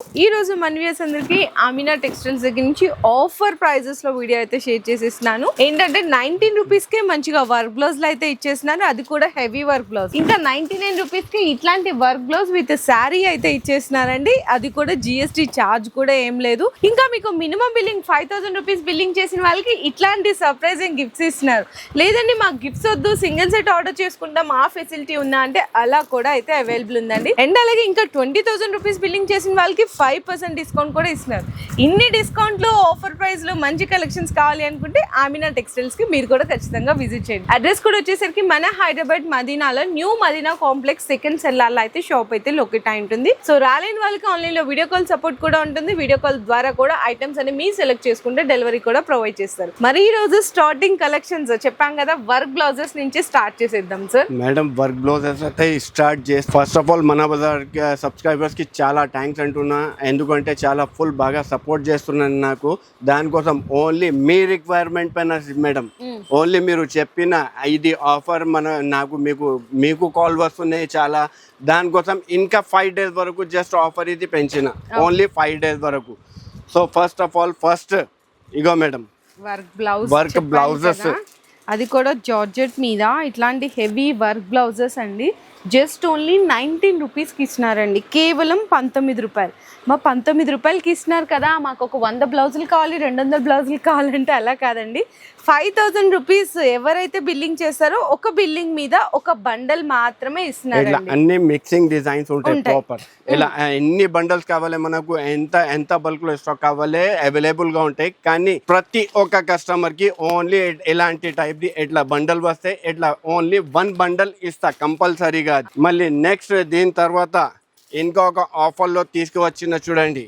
ఈ రోజు మన వ్యూయర్స్ అందరికి ఆమినా టెక్స్టైల్స్ దగ్గర నుంచి ఆఫర్ ప్రైజెస్ లో వీడియో అయితే షేర్ చేసేస్తున్నాను. ఏంటంటే 19 రూపీస్ కే మంచిగా వర్క్ బ్లౌజ్ అయితే ఇచ్చేస్తున్నాను, అది కూడా హెవీ వర్క్ బ్లౌజ్. ఇంకా 99 రూపీస్ కి ఇట్లాంటి వర్క్ బ్లౌజ్ విత్ శారీ అయితే ఇచ్చేస్తున్నారండి, అది కూడా GST ఛార్జ్ కూడా ఏం లేదు. ఇంకా మీకు మినిమం బిల్లింగ్ 5000 రూపీస్ బిల్లింగ్ చేసిన వాళ్ళకి ఇట్లాంటి సర్ప్రైజింగ్ గిఫ్ట్స్ ఇస్తున్నారు. లేదండి మాకు గిఫ్ట్స్ వద్దు, సింగిల్ సెట్ ఆర్డర్ చేసుకుంటాం ఆ ఫెసిలిటీ ఉందా అంటే అలా కూడా అయితే అవైలబుల్ ఉందండి. అండ్ అలాగే ఇంకా 20,000 రూపీస్ బిల్లింగ్ చేసిన వాళ్ళకి 5% డిస్కౌంట్ కూడా ఇస్తున్నారు. ఇన్ని డిస్కౌంట్లు, ఆఫర్ ప్రైస్ లో మంచి కలెక్షన్స్ కావాలి అనుకుంటే ఆమినా టెక్స్టైల్స్ కి మీరు కూడా ఖచ్చితంగా విజిట్ చేయండి. అడ్రస్ కూడా వచ్చేసరికి మన హైదరాబాద్ మదీనాలో న్యూ మదీనా కాంప్లెక్స్ సెకండ్ సెల్లార్లో అయితే షాప్ అయితే లొకేట్ అయి ఉంటుంది. సో రాలేని వాళ్ళకి ఆన్లైన్ లో వీడియో కాల్ సపోర్ట్ కూడా ఉంటుంది. వీడియో కాల్ ద్వారా కూడా ఐటమ్స్ అని మీ సెలెక్ట్ చేసుకుంటే డెలివరీ కూడా ప్రొవైడ్ చేస్తారు. మరి ఈ రోజు స్టార్టింగ్ కలెక్షన్స్ చెప్పాం కదా, వర్క్ బ్లౌజెస్ నుంచి స్టార్ట్ చేసేద్దాం సార్. మేడం వర్క్ బ్లౌజెస్ అయితే స్టార్ట్ చేసి ఫస్ట్ ఆఫ్ ఆల్ మన బజార్ సబ్స్క్రైబర్స్ కి చాలా థ్యాంక్స్ అంటున్నా, ఎందుకంటే చాలా ఫుల్ బాగా సపోర్ట్ చేస్తున్నాను నాకు. దానికోసం ఓన్లీ మీ రిక్వైర్మెంట్ పైన మేడం, ఓన్లీ మీరు చెప్పిన ఇది ఆఫర్ మీకు కాల్ వస్తున్నాయి చాలా, దానికోసం ఇంకా 5 days వరకు జస్ట్ ఆఫర్ ఇది పెంచిన, ఓన్లీ 5 days వరకు. So first of all ego madam work blouses, అది కూడా జార్జెట్ మీద ఇట్లాంటి హెవీ వర్క్ బ్లౌజెస్ అండి. జస్ట్ ఓన్లీ 19 రూపీస్కి ఇచ్చినారండి, కేవలం 19 రూపాయలు. మా 19 రూపాయలకి ఇస్తున్నారు కదా, మాకు ఒక 100 బ్లౌజులు కావాలి, 200 బ్లౌజులు కావాలంటే అలా కాదండి. 5000 రూపీస్ ఎవరైతే బిల్లింగ్ చేస్తారో ఒక బిల్లింగ్ మీద ఒక బండల్ మాత్రమే ఇస్తున్నారు. అన్ని మిక్సింగ్ డిజైన్స్ ఉంటాయి ప్రాపర్. ఇలా ఎన్ని బండల్స్ కావాలి మనకు, ఎంత బల్క్ లో స్టాక్ కావాలి అవైలబుల్ గా ఉంటాయి. కానీ ప్రతి ఒక్క కస్టమర్ కి ఓన్లీ ఇలాంటి టైప్ ది ఎట్లా బండల్ వస్తే ఎట్లా ఓన్లీ 1 బండల్ ఇస్తా కంపల్సరీగా. మళ్ళీ నెక్స్ట్ దీని తర్వాత ఇంకొక ఆఫర్ లో తీసుకువచ్చిన చూడండి,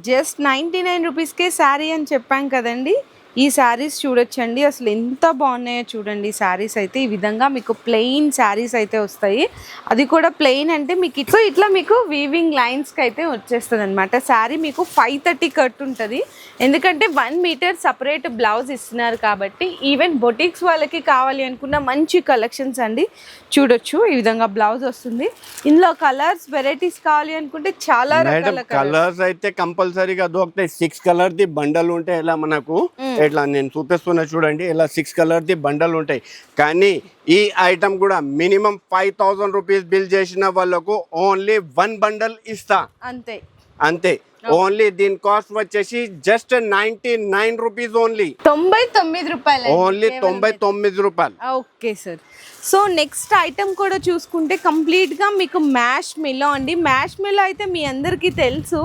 జస్ట్ 99 రూపీస్కే శారీ అని చెప్పాం కదండి. ఈ శారీస్ చూడొచ్చండి, అసలు ఎంత బాగున్నాయో చూడండి. శారీస్ అయితే ఈ విధంగా మీకు ప్లెయిన్ శారీస్ అయితే వస్తాయి, అది కూడా ప్లెయిన్ అంటే మీకు ఇట్లా మీకు వీవింగ్ లైన్స్కి అయితే వచ్చేస్తుంది అనమాట. శారీ మీకు 530 కట్ ఉంటుంది, ఎందుకంటే 1 మీటర్ సపరేట్ బ్లౌజ్ ఇస్తున్నారు కాబట్టి. ఈవెన్ బొటిక్స్ వాళ్ళకి కావాలి అనుకున్న మంచి కలెక్షన్స్ అండి. చూడొచ్చు ఈ విధంగా బ్లౌజ్ వస్తుంది. ఇందులో కలర్స్ వెరైటీస్ కావాలి అనుకుంటే చాలా రకాల కలర్స్ అయితే కంపల్సరీగా దొరుకుతాయి. 6 కలర్ ది బండల్ ఉంటాయి. ఇలా మనకు ఇట్లా నేను చూపిస్తున్నా చూడండి, ఇలా 6 కలర్ ది బండల్ ఉంటాయి. కానీ ఈ ఐటమ్ కూడా మినిమం 5000 రూపీస్ బిల్ చేసిన వాళ్ళకు ఓన్లీ 1 బండల్ ఇస్తా, అంతే. ఓన్లీ దీని కాస్ట్ వచ్చేసి జస్ట్ 99 రూపీస్, ఓన్లీ 99 రూపాయలు, ఓన్లీ 99 రూపాయలు. Okay sir. So next item కూడా చూసుకుంటే కంప్లీట్గా మీకు మ్యాష్ మిల్లో అండి. మ్యాష్ మిల్లో అయితే మీ అందరికీ తెలుసు,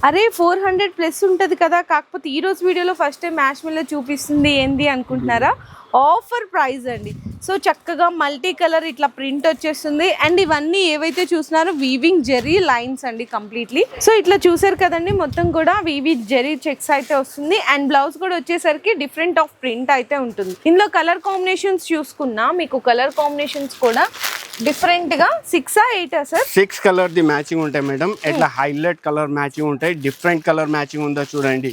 అరే 400+ ఉంటుంది కదా, కాకపోతే ఈరోజు వీడియోలో ఫస్ట్ టైం మ్యాష్ మిల్లో చూపిస్తుంది ఏంది అనుకుంటున్నారా? ఆఫర్ ప్రైస్ అండి. సో చక్కగా మల్టీ కలర్ ఇట్లా ప్రింట్ వచ్చేస్తుంది. అండ్ ఇవన్నీ ఏవైతే చూస్తున్నారో వీవింగ్ జెరీ లైన్స్ అండి కంప్లీట్లీ. సో ఇట్లా చూసారు కదండి, మొత్తం కూడా వీవింగ్ జెరీ చెక్స్ అయితే వస్తుంది. అండ్ బ్లౌజ్ కూడా వచ్చేసరికి డిఫరెంట్ ఆఫ్ ప్రింట్ అయితే ఉంటుంది. ఇందులో కలర్ కాంబినేషన్స్ చూసుకున్నా మీకు కలర్ కాంబినేషన్స్ కూడా డిఫరెంట్ గా 6 or 8 sir? 6 colour the matching ఉంటాయి మేడం. ఇట్లా హైలైట్ కలర్ మ్యాచింగ్ ఉంటాయి. డిఫరెంట్ కలర్ మ్యాచింగ్ ఉందో చూడండి.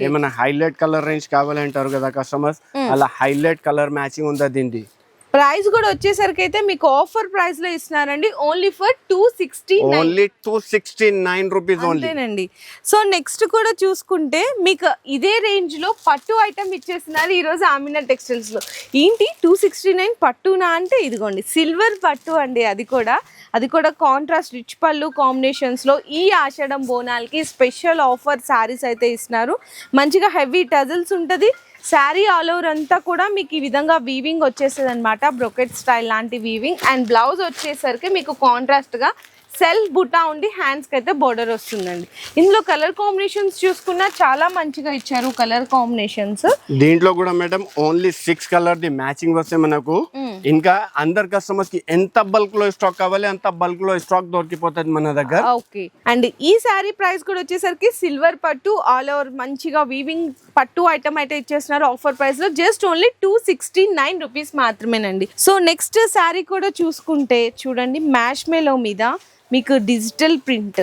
ఏమైనా హైలైట్ కలర్ రేంజ్ కావాలంటారు కదా కస్టమర్స్, అలా హైలైట్ కలర్ మ్యాచింగ్ ఉందా దీనిది. ప్రైస్ కూడా వచ్చేసరికి అయితే మీకు ఆఫర్ ప్రైస్ లో ఇస్తున్నారండి, only for 269 rupees only. So next కూడా చూసుకుంటే మీకు ఇదే రేంజ్ లో పట్టు ఐటమ్ ఇచ్చేస్తున్నారు ఈ రోజు ఆమినా టెక్స్టైల్స్ లో. ఏంటి 269 పట్టునా అంటే ఇదిగోండి సిల్వర్ పట్టు అండి, అది కూడా కాంట్రాస్ట్ రిచ్ పళ్ళు కాంబినేషన్స్ లో ఈ ఆషాఢం బోనాలకి స్పెషల్ ఆఫర్ శారీస్ అయితే ఇస్తున్నారు. మంచిగా హెవీ టజల్స్ ఉంటుంది. శారీ ఆల్ ఓవర్ అంతా కూడా మీకు ఈ విధంగా వీవింగ్ వచ్చేస్తుంది అనమాట, బ్రొకెట్ స్టైల్ లాంటి వీవింగ్. అండ్ బ్లౌజ్ వచ్చేసరికి మీకు కాంట్రాస్ట్ గా సెల్ఫ్ బుటా ఉండి హ్యాండ్స్ కి అయితే బోర్డర్ వస్తుందండి. ఇందులో కలర్ కాంబినేషన్స్ చూసుకున్నా చాలా మంచిగా ఇచ్చారు కలర్ కాంబినేషన్స్. దీంట్లో కూడా madam only 6 colour the matching వస్తే మనకు ఇంకా అందరు కస్టమర్స్ కి ఎంత బల్క్ లో స్టాక్ కావాలి అంత బల్క్ లో స్టాక్ దొరికిపోతుంది మన దగ్గర. ఓకే. అండ్ ఈ శారీ ప్రైస్ కూడా వచ్చేసరికి సిల్వర్ పట్టు ఆల్ ఓవర్ మంచిగా వీవింగ్ పట్టు ఐటమ్ అయితే ఇచ్చేస్తున్నారు ఆఫర్ ప్రైస్ లో. జస్ట్ ఓన్లీ 269 రూపీస్ మాత్రమేనండి. సో నెక్స్ట్ శారీ కూడా చూసుకుంటే చూడండి, మ్యాష్ మేలో మీద మీకు డిజిటల్ ప్రింట్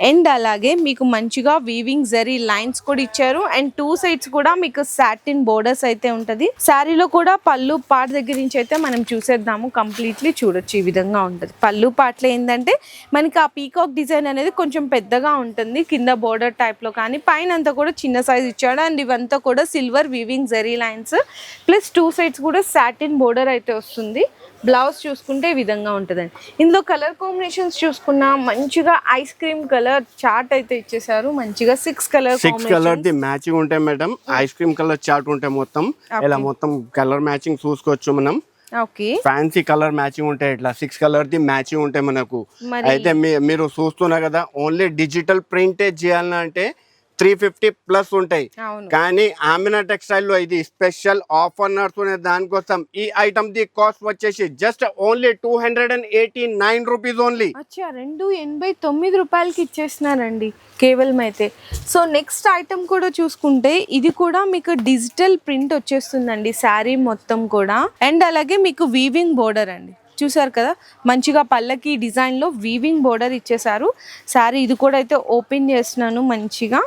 అండ్ అలాగే మీకు మంచిగా వీవింగ్ జరీ లైన్స్ కూడా ఇచ్చారు అండ్ 2 సైడ్స్ కూడా మీకు సాటిన్ బోర్డర్స్ అయితే ఉంటది. శారీలో కూడా పళ్ళు పార్ట్ దగ్గర నుంచి అయితే మనం చూసేద్దాము. కంప్లీట్లీ చూడొచ్చు ఈ విధంగా ఉంటది. పళ్ళు పార్ట్లో ఏంటంటే మనకి ఆ పీకాక్ డిజైన్ అనేది కొంచెం పెద్దగా ఉంటుంది కింద బోర్డర్ టైప్ లో, కానీ పైన అంతా కూడా చిన్న సైజ్ ఇచ్చాడు. అండ్ ఇవంతా కూడా silver weaving zari lines plus 2 sides కూడా సాటిన్ బోర్డర్ అయితే వస్తుంది. బ్లౌజ్ చూసుకుంటే ఈ విధంగా ఉంటుందండి. ఇందులో కలర్ కాంబినేషన్స్ చూసుకున్నా మంచిగా ఐస్ క్రీమ్ కలర్ చార్ట్ అయితే ఇచ్చేసారు. మంచిగా 6 కలర్ ది మ్యాచింగ్ ఉంటాయి madam. Ice cream colour chart ఉంటాయి మొత్తం. ఇలా మొత్తం కలర్ మ్యాచింగ్ చూసుకోవచ్చు మనం. ఓకే, ఫ్యాన్సీ కలర్ మ్యాచింగ్ ఉంటాయి. ఇట్లా 6 కలర్ ది మ్యాచింగ్ ఉంటాయి మనకు. అయితే మీరు చూస్తున్నారు కదా, ఓన్లీ డిజిటల్ ప్రింటే చేయాలంటే 350 ప్లస్ ఉంటాయి. కానీ ఆమినా టెక్స్టైల్ లో ఇది స్పెషల్ ఆఫర్ నడుస్తున్న దానికోసం ఈ ఐటమ్ ది కాస్ట్ వచ్చేసి జస్ట్ ఓన్లీ 289 రూపీస్ ఓన్లీ. 289 రూపాయలకి ఇచ్చేస్తున్నారండి కేవలం అయితే. సో నెక్స్ట్ ఐటమ్ కూడా చూసుకుంటే ఇది కూడా మీకు డిజిటల్ ప్రింట్ వచ్చేస్తుందండి శారీ మొత్తం కూడా. అండ్ అలాగే మీకు వీవింగ్ బోర్డర్ అండి, చూసారు కదా మంచిగా పల్లకి డిజైన్ లో వీవింగ్ బోర్డర్ ఇచ్చేసారు. శారీ ఇది కూడా అయితే ఓపెన్ చేస్తున్నాను. మంచిగా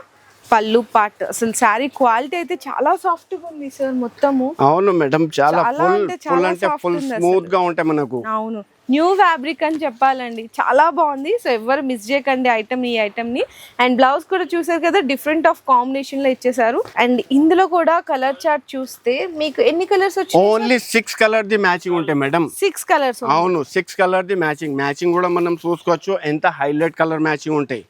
పళ్ళు పార్ట్, అసలు శారీ క్వాలిటీ అయితే చాలా సాఫ్ట్ గా ఉంది సార్ మొత్తము. అవును మేడం, చాలా ఫుల్ స్మూత్ గా ఉంటాయి మనకు. అవును, న్యూ ఫ్యాబ్రిక్ అని చెప్పాలండి, చాలా బాగుంది. సో ఎవరు మిస్ చేయకండి ఈ ఐటమ్ ని. అండ్ బ్లౌజ్ కూడా చూసారు కదా డిఫరెంట్ ఆఫ్ కాంబినేషన్ లో ఇచ్చేసారు. అండ్ ఇందులో కూడా కలర్ చార్ట్ చూస్తే మీకు ఎన్ని కలర్స్ వచ్చాయి? ఓన్లీ 6 కలర్ ది మ్యాచింగ్ ఉంటాయి మేడం. 6 కలర్స్. అవును, 6 కలర్ ది మ్యాచింగ్ కూడా మనం చూసుకోవచ్చు. ఎంత హైలైట్ కలర్ మ్యాచింగ్ ఉంటాయి.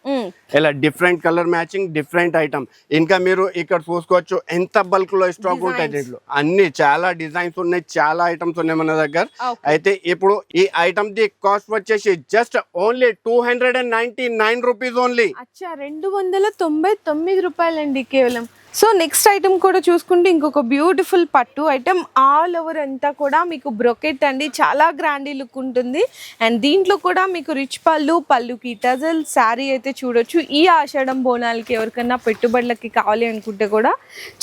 ఇలా different colour matching, different item. ఇంకా మీరు ఇక్కడ చూసుకోవచ్చు ఎంత బల్క్ లో స్టాక్ ఉంటాయి దీంట్లో. అన్ని చాలా డిజైన్స్ ఉన్నాయి, చాలా ఐటమ్స్ ఉన్నాయి మన దగ్గర. అయితే ఇప్పుడు ఈ ఐటమ్ ది కాస్ట్ వచ్చేసి జస్ట్ ఓన్లీ 299 రూపీస్ ఓన్లీ. 299 రూపాయలండి కేవలం. సో నెక్స్ట్ ఐటమ్ కూడా చూసుకుంటే ఇంకొక బ్యూటిఫుల్ పట్టు ఐటమ్. ఆల్ ఓవర్ అంతా కూడా మీకు బ్రొకెట్ అండి, చాలా గ్రాండీ లుక్ ఉంటుంది. అండ్ దీంట్లో కూడా మీకు రిచ్ పళ్ళుకి టజల్ శారీ అయితే చూడొచ్చు. ఈ ఆషాఢం బోనాలకి ఎవరికన్నా పెట్టుబడులకి కావాలి అనుకుంటే కూడా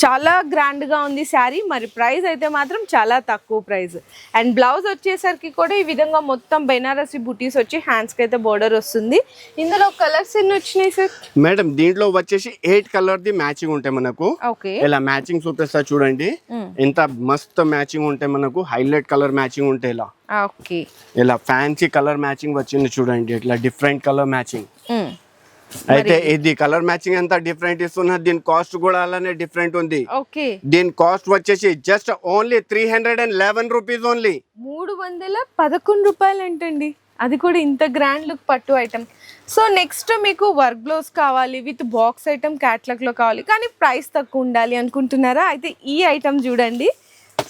చాలా గ్రాండ్గా ఉంది శారీ. మరి ప్రైస్ అయితే మాత్రం చాలా తక్కువ ప్రైస్. అండ్ బ్లౌజ్ వచ్చేసరికి కూడా ఈ విధంగా మొత్తం బెనారసి బుటీస్ వచ్చి హ్యాండ్స్కి అయితే బోర్డర్ వస్తుంది. ఇందులో కలర్స్ ఎన్ని వచ్చినాయి సార్? మేడం దీంట్లో వచ్చేసి 8 కలర్ ది మ్యాచింగ్ ఉంటాయి మనకు. ఇలా మ్యాచింగ్ చూపిస్తా చూడండి, ఎంత మస్త్ మ్యాచింగ్ ఉంటాయి మనకు. హైలైట్ కలర్ మ్యాచింగ్ ఉంటాయి. ఇలా ఫ్యాన్సీ కలర్ మ్యాచింగ్ వచ్చింది చూడండి, ఇట్లా డిఫరెంట్ కలర్ మ్యాచింగ్. అయితే ఇది కలర్ మ్యాచింగ్ ఎంత డిఫరెంట్ ఇస్తున్నా, దీని కాస్ట్ కూడా అలానే డిఫరెంట్ ఉంది. దీని కాస్ట్ వచ్చేసి జస్ట్ ఓన్లీ 311 రూపీస్ ఓన్లీ. 311 రూపాయలు ఏంటండి, అది కూడా ఇంత గ్రాండ్ లుక్ పట్టు ఐటమ్. సో నెక్స్ట్ మీకు వర్క్ బ్లౌజ్ కావాలి విత్ బాక్స్ ఐటమ్ క్యాట్లాగ్ లో కావాలి, కానీ ప్రైస్ తక్కువ ఉండాలి అనుకుంటున్నారా? అయితే ఈ ఐటమ్ చూడండి.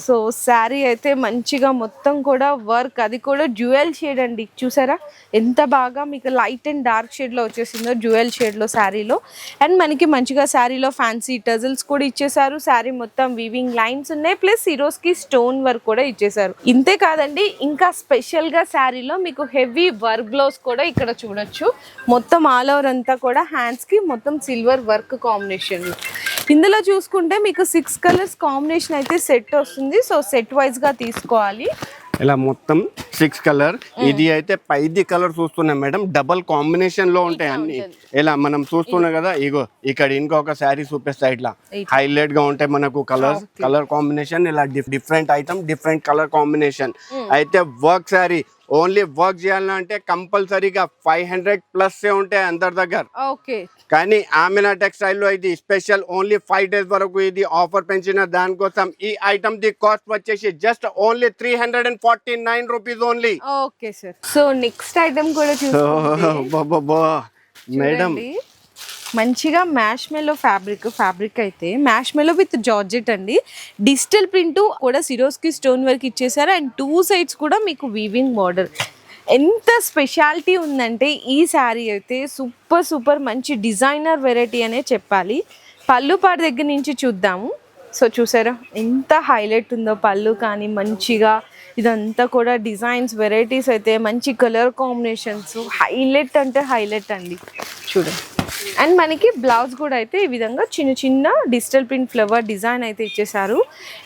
సో శారీ అయితే మంచిగా మొత్తం కూడా వర్క్, అది కూడా డ్యూయల్ షేడ్ అండి. చూసారా ఎంత బాగా మీకు లైట్ అండ్ డార్క్ షేడ్లో వచ్చేసిందో డ్యూయల్ షేడ్లో శారీలో. అండ్ మనకి మంచిగా శారీలో ఫ్యాన్సీ టజల్స్ కూడా ఇచ్చేసారు. శారీ మొత్తం వీవింగ్ లైన్స్ ఉన్నాయి, ప్లస్ హీరోస్కి స్టోన్ వర్క్ కూడా ఇచ్చేసారు. ఇంతే కాదండి, ఇంకా స్పెషల్గా శారీలో మీకు హెవీ వర్క్ బ్లౌజ్ కూడా ఇక్కడ చూడొచ్చు. మొత్తం ఆల్ ఓవర్ అంతా కూడా హ్యాండ్స్కి మొత్తం సిల్వర్ వర్క్ కాంబినేషన్లో. ఇందులో చూసుకుంటే మీకు 6 కలర్స్ కాంబినేషన్ అయితే సెట్ వస్తుంది. సో సెట్ వైజ్ గా తీసుకోవాలి. ఇలా మొత్తం 6 కలర్. ఇది అయితే 5 కలర్ చూస్తున్నాం మేడం, డబల్ కాంబినేషన్ లో ఉంటాయి అన్ని. ఇలా మనం చూస్తున్నాం కదా, ఇగో ఇక్కడ ఇంకొక శారీ చూపిస్తా. ఇట్లా హైలైట్ గా ఉంటాయి మనకు కలర్ కాంబినేషన్. ఇలా different item, different colour combination. అయితే వర్క్ శారీ ఓన్లీ వర్క్ చేయాలంటే కంపల్సరీగా 500 ప్లస్ ఉంటాయి అందరి దగ్గర. కానీ ఆమినా టెక్స్టైల్ లో ఇది స్పెషల్ ఓన్లీ 5 డేస్ వరకు ఇది ఆఫర్ పెంచిన దానికోసం ఈ ఐటమ్ ది కాస్ట్ వచ్చేసి just only 349 rupees only. Okay sir. So next item కూడా చూడండి మేడం, మంచిగా మ్యాష్మెలో ఫ్యాబ్రిక్ అయితే మ్యాష్మెలో విత్ జార్జెట్ అండి. డిజిటల్ ప్రింట్ కూడా సిరోస్కి స్టోన్ వర్క్ ఇచ్చేసారు. అండ్ 2 సైడ్స్ కూడా మీకు వీవింగ్ బార్డర్. ఎంత స్పెషాలిటీ ఉందంటే ఈ శారీ అయితే సూపర్ మంచి డిజైనర్ వెరైటీ అనే చెప్పాలి. పళ్ళు పాటు దగ్గర నుంచి చూద్దాము. సో చూసారా ఎంత హైలైట్ ఉందో పళ్ళు, కానీ మంచిగా ఇదంతా కూడా డిజైన్స్ వెరైటీస్ అయితే మంచి కలర్ కాంబినేషన్స్, హైలైట్ అంటే హైలైట్ అండి చూడండి. అండ్ మనకి బ్లౌజ్ కూడా అయితే ఈ విధంగా చిన్న డిజిటల్ ప్రింట్ ఫ్లవర్ డిజైన్ అయితే ఇచ్చేసారు.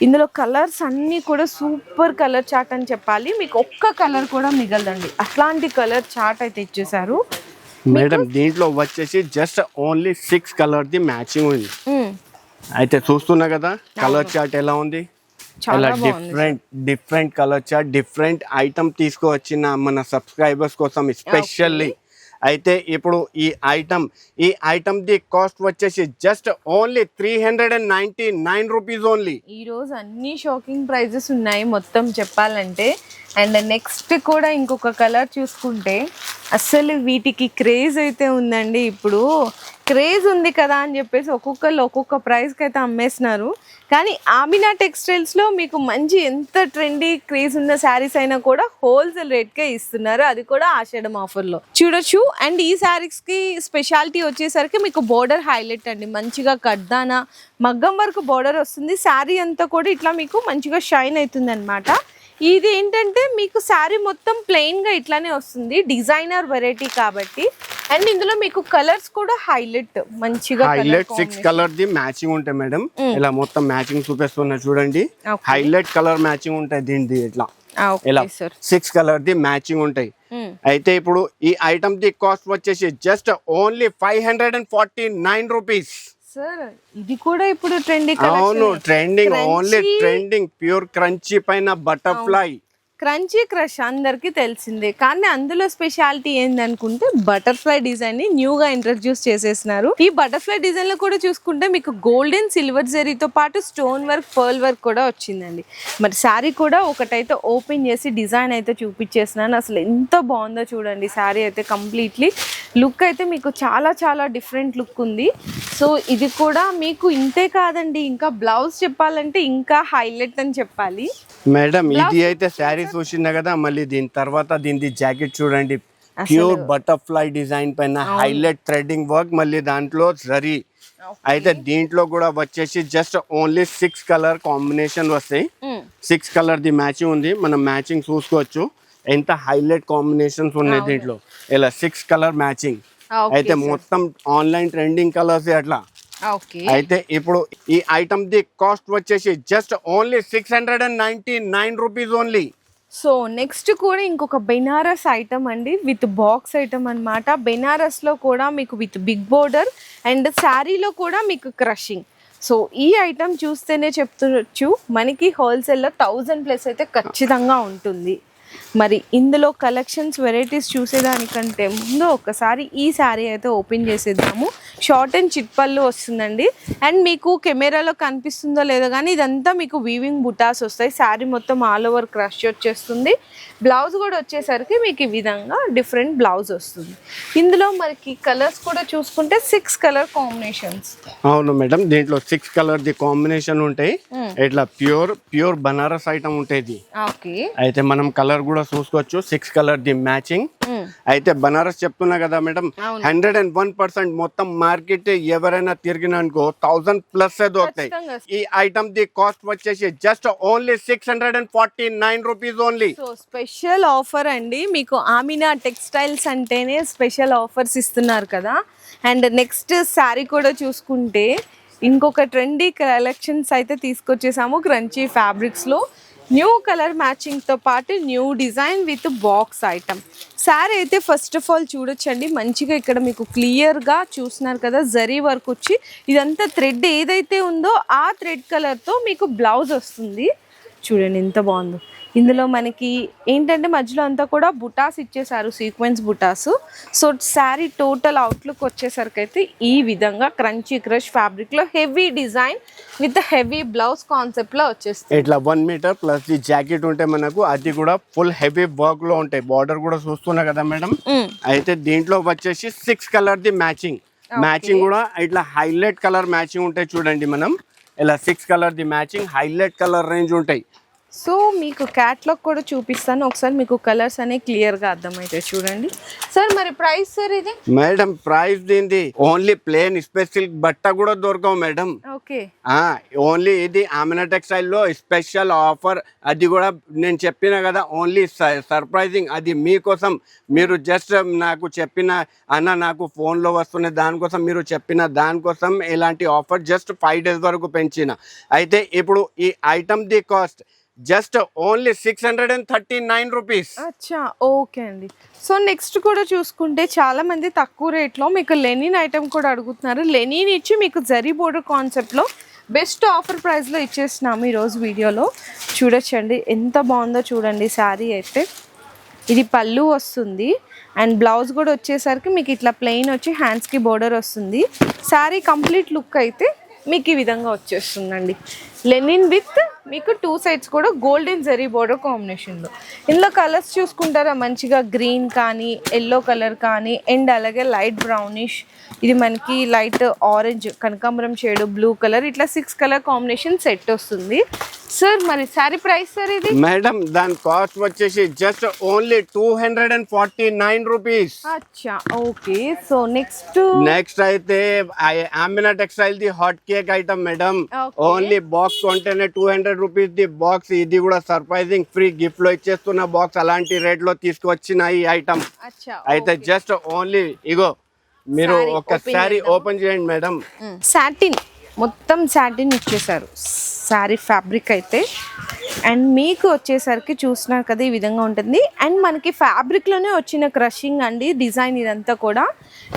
ఇందులో కలర్స్ అన్నీ కూడా సూపర్ కలర్ చార్ట్ అని చెప్పాలి. మీకు ఒక్క కలర్ కూడా మిగలదండి, అట్లాంటి కలర్ చార్ట్ అయితే ఇచ్చేసారు. మేడం దీంట్లో వచ్చేసి just only 6 colour the matching ఉంది. అయితే చూస్తున్నా కదా కలర్ చార్ట్ ఎలా ఉంది, చాలా ఇలా different colour chart, different item తీసుకువచ్చిన మన సబ్స్క్రైబర్స్ కోసం స్పెషల్లీ. అయితే ఇప్పుడు ఈ ఐటమ్ ది కాస్ట్ వచ్చేసి జస్ట్ ఓన్లీ 399 రూపీస్ ఓన్లీ. ఈ రోజు అన్ని షాకింగ్ ప్రైజెస్ ఉన్నాయి మొత్తం చెప్పాలంటే. అండ్ నెక్స్ట్ కూడా ఇంకొక కలర్ చూసుకుంటే అస్సలు వీటికి క్రేజ్ అయితే ఉందండి. ఇప్పుడు క్రేజ్ ఉంది కదా అని చెప్పేసి ఒక్కొక్కళ్ళు ఒక్కొక్క ప్రైస్కి అయితే అమ్మేస్తున్నారు. కానీ ఆమినా టెక్స్టైల్స్లో మీకు మంచి ఎంత ట్రెండీ క్రేజ్ ఉన్న శారీస్ అయినా కూడా హోల్సేల్ రేట్కే ఇస్తున్నారు, అది కూడా ఆషాఢం ఆఫర్లో చూడొచ్చు. అండ్ ఈ శారీస్కి స్పెషాలిటీ వచ్చేసరికి మీకు బోర్డర్ హైలైట్ అండి, మంచిగా కడ్దానా మగ్గం వరకు బోర్డర్ వస్తుంది. శారీ అంతా కూడా ఇట్లా మీకు మంచిగా షైన్ అవుతుంది అనమాట. ఇది ఏంటంటే మీకు శారీ మొత్తం ప్లెయిన్గా ఇట్లానే వస్తుంది, డిజైనర్ వెరైటీ కాబట్టి. అండ్ ఇందులో మీకు కలర్స్ కూడా హైలైట్ మంచిగా హైలైట్ 6 కలర్ ది మ్యాచింగ్ ఉంటాయి మేడం. ఇలా మొత్తం మ్యాచింగ్ చూపిస్తున్నా చూడండి, హైలైట్ కలర్ మ్యాచింగ్ ఉంటాయి దీనిది. ఇట్లా ఇలా 6 కలర్ ది మ్యాచింగ్ ఉంటాయి. అయితే ఇప్పుడు ఈ ఐటమ్ ది కాస్ట్ వచ్చేసి జస్ట్ ఓన్లీ 549 రూపీస్. సార్ ఇది కూడా ఇప్పుడు ట్రెండింగ్. అవును trending, only trending. Pure crunchy పైన బటర్ఫ్లై. క్రంచీ క్రష్ అందరికీ తెలిసిందే, కానీ అందులో స్పెషాలిటీ ఏందనుకుంటే బటర్ఫ్లై డిజైన్ ని న్యూగా ఇంట్రడ్యూస్ చేసేసినారు. ఈ బటర్ఫ్లై డిజైన్ లో కూడా చూసుకుంటే మీకు గోల్డెన్ సిల్వర్ జరీతో పాటు స్టోన్ వర్క్, పర్ల్ వర్క్ కూడా వచ్చిందండి. మరి శారీ కూడా ఒకటైతే ఓపెన్ చేసి డిజైన్ అయితే చూపించేసినాను. అసలు ఎంత బాగుందో చూడండి శారీ అయితే. కంప్లీట్లీ లుక్ అయితే మీకు చాలా చాలా డిఫరెంట్ లుక్ ఉంది. సో ఇది కూడా మీకు ఇంతే కాదండి, ఇంకా బ్లౌజ్ చెప్పాలంటే ఇంకా హైలైట్ అని చెప్పాలి మేడం. ఇది అయితే శారీ చూసినా కదా, మళ్ళీ దీని తర్వాత దీని జాకెట్ చూడండి, ప్యూర్ బటర్ఫ్లై డిజైన్ పైన హైలైట్ థ్రెడ్డింగ్ వర్క్, మళ్ళీ దాంట్లో జరీ. అయితే దీంట్లో కూడా వచ్చేసి జస్ట్ ఓన్లీ 6 కలర్ కాంబినేషన్ వస్తాయి. 6 కలర్ ది మ్యాచింగ్ ఉంది, మనం మ్యాచింగ్ చూసుకోవచ్చు ఎంత హైలైట్ కాంబినేషన్స్ ఉన్నాయి దీంట్లో. ఇలా 6 కలర్ మ్యాచింగ్. అయితే మొత్తం ఆన్లైన్ ట్రెండింగ్ కలర్స్ అట్లా. అయితే ఇప్పుడు ఈ ఐటమ్ ది కాస్ట్ వచ్చేసి just only 699 rupees only. So next కూడా ఇంకొక బెనారస్ ఐటమ్ అండి, విత్ బాక్స్ ఐటమ్ అనమాట. బెనారస్లో కూడా మీకు విత్ బిగ్ బోర్డర్ అండ్ శారీలో కూడా మీకు క్రషింగ్. సో ఈ ఐటమ్ చూస్తేనే చెప్తూ మనకి హోల్సేల్లో 1000+ అయితే ఖచ్చితంగా ఉంటుంది. మరి ఇందులో కలెక్షన్స్ వెరైటీస్ చూసేదానికంటే ముందు ఒకసారి ఈ శారీ అయితే ఓపెన్ చేసేద్దాము. షార్ట్ అండ్ చిట్పళ్ళు వస్తుందండి. అండ్ మీకు కెమెరాలో కనిపిస్తుందో లేదో కానీ ఇదంతా మీకు వీవింగ్ బుటాస్ వస్తాయి. శారీ మొత్తం ఆల్ ఓవర్ క్రష్ వచ్చేస్తుంది. బ్లౌజ్ కూడా వచ్చేసరికి మీకు ఈ విధంగా డిఫరెంట్ బ్లౌజ్ వస్తుంది. ఇందులో మనకి కలర్స్ కూడా చూసుకుంటే 6 కలర్ కాంబినేషన్స్. అవును మేడం, దీంట్లో 6 కలర్ ది కాంబినేషన్ ఉంటాయి. ఇట్లా ప్యూర్ బనారస్ ఐటమ్ ఉంటుంది. అయితే మనం కలర్ కూడా చూసుకోవచ్చు, 6 కలర్ ది మ్యాచింగ్. అయితే బనారస్ చెప్తున్నా కదా మేడం, 101% మొత్తం మార్కెట్ ఎవరైనా తిరిగిననుకో 1000+ దొరుకుతాయి. ఈ ఐటమ్ ది కాస్ట్ వచ్చేసి just only 649 rupees only. So special offer అండి, మీకు ఆమినా టెక్స్టైల్స్ అంటేనే స్పెషల్ ఆఫర్స్ ఇస్తున్నారు కదా. అండ్ నెక్స్ట్ శారీ కూడా చూసుకుంటే ఇంకొక ట్రెండీ కలెక్షన్స్ అయితే తీసుకొచ్చేసాము. క్రంచీ ఫ్యాబ్రిక్స్లో న్యూ కలర్ మ్యాచింగ్తో పాటు new design with box item. Sari అయితే ఫస్ట్ ఆఫ్ ఆల్ చూడొచ్చండి, మంచిగా ఇక్కడ మీకు క్లియర్గా చూస్తున్నారు కదా జరీ వర్క్ వచ్చి ఇదంతా థ్రెడ్ ఏదైతే ఉందో ఆ థ్రెడ్ కలర్తో మీకు బ్లౌజ్ వస్తుంది. చూడండి ఎంత బాగుందో. ఇందులో మనకి ఏంటంటే మధ్యలో అంతా కూడా బుటాస్ ఇచ్చేసారు, సీక్వెన్స్ బుటాస్. సో శారీ టోటల్ అవుట్లుక్ వచ్చేసరికి అయితే ఈ విధంగా క్రంచీ క్రష్ ఫ్యాబ్రిక్లో heavy design with heavy blouse కాన్సెప్ట్లో వచ్చేస్తుంది. ఇట్లా 1 మీటర్ ప్లస్ ది జాకెట్ ఉంటే మనకు అది కూడా ఫుల్ హెవీ వర్క్ లో ఉంటాయి. బార్డర్ కూడా చూస్తున్నా కదా మేడం. అయితే దీంట్లో వచ్చేసి 6 కలర్ ది మ్యాచింగ్ కూడా ఇట్లా హైలైట్ కలర్ మ్యాచింగ్ ఉంటాయి. చూడండి మనం ఇలా 6 colour the matching highlight colour range ఉంటాయి. సో మీకు క్యాట్లాగ్ కూడా చూపిస్తాను, ఒకసారి మీకు కలర్స్ అనేవి క్లియర్గా అర్థమైతే చూడండి. సార్ మరి ప్రైస్ సార్ ఇది? మేడం ప్రైస్ దీనిది ఓన్లీ ప్లేన్ స్పెషల్ బట్ట కూడా దొరకవు మేడం. ఓకే, ఓన్లీ ఇది ఆమినా టెక్స్టైల్ లో స్పెషల్ ఆఫర్. అది కూడా నేను చెప్పిన కదా ఓన్లీ సర్ప్రైజింగ్. అది మీకోసం, మీరు జస్ట్ నాకు చెప్పిన అన్న నాకు ఫోన్లో వస్తున్న దానికోసం, మీరు చెప్పిన దానికోసం ఇలాంటి ఆఫర్ జస్ట్ 5 days వరకు పెంచిన. అయితే ఇప్పుడు ఈ item the cost just only 639 rupees. అచ్చా ఓకే అండి. సో నెక్స్ట్ కూడా చూసుకుంటే చాలా మంది తక్కువ రేట్లో మీకు లెనిన్ ఐటమ్ కూడా అడుగుతున్నారు. లెనిన్ ఇచ్చి మీకు జరీ బోర్డర్ కాన్సెప్ట్లో బెస్ట్ ఆఫర్ ప్రైస్లో ఇచ్చేస్తున్నాము ఈరోజు వీడియోలో. చూడొచ్చండి ఎంత బాగుందో చూడండి శారీ అయితే. ఇది పళ్ళు వస్తుంది అండ్ బ్లౌజ్ కూడా వచ్చేసరికి మీకు ఇట్లా ప్లెయిన్ వచ్చి హ్యాండ్స్కి బోర్డర్ వస్తుంది. శారీ కంప్లీట్ లుక్ అయితే మీకు ఈ విధంగా వచ్చేస్తుందండి. లెనిన్ విత్ మీకు 2 సైడ్స్ కూడా గోల్డెన్ జరీ బోర్డర్ కాంబినేషన్లో. ఇందులో కలర్స్ చూసుకుంటారా మంచిగా గ్రీన్ కానీ ఎల్లో కలర్ కానీ అండ్ అలాగే లైట్ బ్రౌనిష్, ఇది మనకి లైట్ ఆరెంజ్ కనకాంబరం షేడ్, బ్లూ కలర్, ఇట్లా 6 కలర్ కాంబినేషన్ సెట్ వస్తుంది. సార్ మరి శారీ ప్రైస్ సార్ ఇది? మేడం దాని కాస్ట్ వచ్చేసి జస్ట్ ఓన్లీ 249 రూపీస్. అచ్చా ఓకే. సో నెక్స్ట్ అయితే Amina textile the hot cake item madam. Okay. Only box కొంటేనే 200 రూపీస్ ది బాక్స్. ఇది కూడా సర్ప్రైజింగ్ ఫ్రీ గిఫ్ట్ లో ఇచ్చేస్తున్న బాక్స్. అలాంటి రేట్ లో తీసుకొచ్చిన ఈ ఐటమ్ అచ్చా అయితే జస్ట్ ఓన్లీ ఇగో మీరు Saree ఒకసారి open ఓపెన్ చేయండి మేడం. సాటిన్ మొత్తం సాటిన్ ఇచ్చేసారు శారీ ఫ్యాబ్రిక్ అయితే. అండ్ మీకు వచ్చేసరికి చూస్తున్నారు కదా ఈ విధంగా ఉంటుంది. అండ్ మనకి ఫ్యాబ్రిక్లోనే వచ్చిన క్రషింగ్ అండి డిజైన్ ఇదంతా కూడా.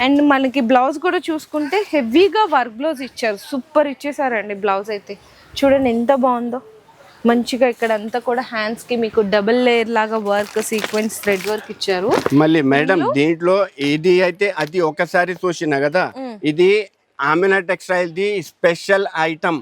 అండ్ మనకి బ్లౌజ్ కూడా చూసుకుంటే హెవీగా వర్క్ బ్లౌజ్ ఇచ్చారు, సూపర్ ఇచ్చేసారండి బ్లౌజ్ అయితే. చూడండి ఎంత బాగుందో మంచిగా. ఇక్కడ అంతా కూడా హ్యాండ్స్కి మీకు డబుల్ లేయర్ లాగా వర్క్ సీక్వెన్స్ థ్రెడ్ వర్క్ ఇచ్చారు. మళ్ళీ మేడం దీంట్లో ఇది అయితే అది ఒకసారి చూసిన కదా, ఇది Amina textile the special item.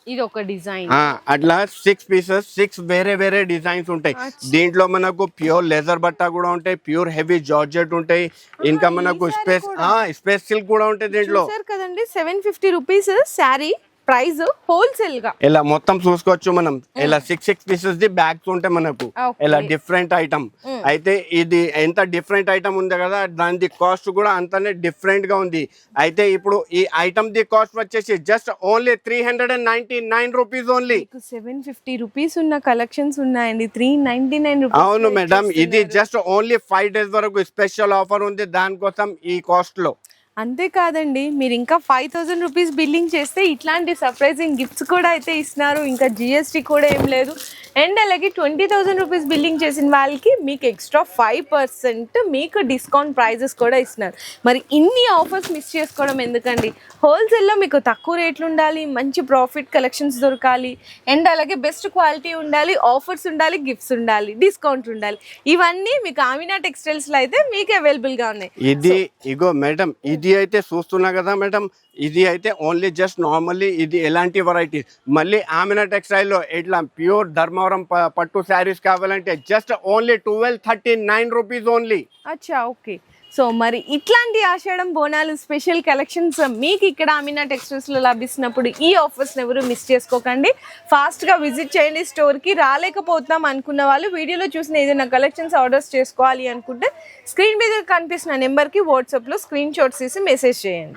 ఇది ఒక డిజైన్ అట్లా 6 పీసెస్ 6 వేరే వేరే డిజైన్స్ ఉంటాయి. దీంట్లో మనకు ప్యూర్ లెదర్ బట్ట కూడా ఉంటాయి, ప్యూర్ హెవీ జార్జెట్ ఉంటాయి, ఇంకా మనకు స్పేస్ సిల్క్ కూడా ఉంటాయి దీంట్లో. చూసారు కదండి 750 రూపీస్ శారీ ప్రైస్ హోల్సేల్ గా. ఇలా మొత్తం చూసుకోవచ్చు మనం. ఇలా 6 పీసెస్ ది బ్యాగ్స్ ఉంటాయి మనకు. Okay. ఇలా డిఫరెంట్ ఐటమ్ అయితే ఇది ఎంత డిఫరెంట్ ఐటమ్ ఉంది కదా, దాని కాస్ట్ కూడా అంతనే డిఫరెంట్ గా ఉంది. అయితే ఇప్పుడు ఈ ఐటమ్ ది కాస్ట్ వచ్చేసి just only 399 rupees only. 750 rupees ఉన్న కలెక్షన్స్ ఉన్నాయండి. 399 రూపీస్. అవును మేడం, ఇది జస్ట్ ఓన్లీ 5 డేస్ వరకు స్పెషల్ ఆఫర్ ఉంది, దానికోసం ఈ కాస్ట్ లో. అంతేకాదండి మీరు ఇంకా 5000 రూపీస్ బిల్లింగ్ చేస్తే ఇట్లాంటి సర్ప్రైజింగ్ గిఫ్ట్స్ కూడా అయితే ఇస్తున్నారు. ఇంకా జిఎస్టీ కూడా ఏం లేదు. అండ్ అలాగే 20,000 రూపీస్ బిల్లింగ్ చేసిన వాళ్ళకి మీకు ఎక్స్ట్రా 5% మీకు డిస్కౌంట్ ప్రైజెస్ కూడా ఇస్తున్నారు. మరి ఇన్ని ఆఫర్స్ మిస్ చేసుకోవడం ఎందుకండి? హోల్సేల్లో మీకు తక్కువ రేట్లు ఉండాలి, మంచి ప్రాఫిట్ కలెక్షన్స్ దొరకాలి, అండ్ అలాగే బెస్ట్ క్వాలిటీ ఉండాలి, ఆఫర్స్ ఉండాలి, గిఫ్ట్స్ ఉండాలి, డిస్కౌంట్ ఉండాలి. ఇవన్నీ మీకు ఆమినా టెక్స్టైల్స్లో అయితే మీకు అవైలబుల్గా ఉన్నాయి. ఇది ఇగో మేడం, ఇది అయితే చూస్తున్నా కదా మేడం, ఇది అయితే ఓన్లీ జస్ట్ నార్మల్లీ ఇది ఎలాంటి వెరైటీ. మళ్ళీ ఆమినా టెక్స్టైల్లో ఇట్లా ప్యూర్ ధర్మవరం పట్టు శారీస్ కావాలంటే జస్ట్ ఓన్లీ 1239 రూపీస్ ఓన్లీ. అచ్చా ఓకే. సో మరి ఇట్లాంటి ఆషాఢం బోనాలు స్పెషల్ కలెక్షన్స్ మీకు ఇక్కడ ఆమినా టెక్స్టైల్స్లో లభిస్తున్నప్పుడు ఈ ఆఫర్స్ని ఎవరు మిస్ చేసుకోకండి. ఫాస్ట్గా విజిట్ చేయండి స్టోర్కి. రాలేకపోతున్నాం అనుకున్న వాళ్ళు వీడియోలో చూసిన ఏదైనా కలెక్షన్స్ ఆర్డర్స్ చేసుకోవాలి అనుకుంటే స్క్రీన్ మీద కనిపిస్తున్న నెంబర్కి వాట్సాప్లో స్క్రీన్ షాట్స్ తీసి మెసేజ్ చేయండి.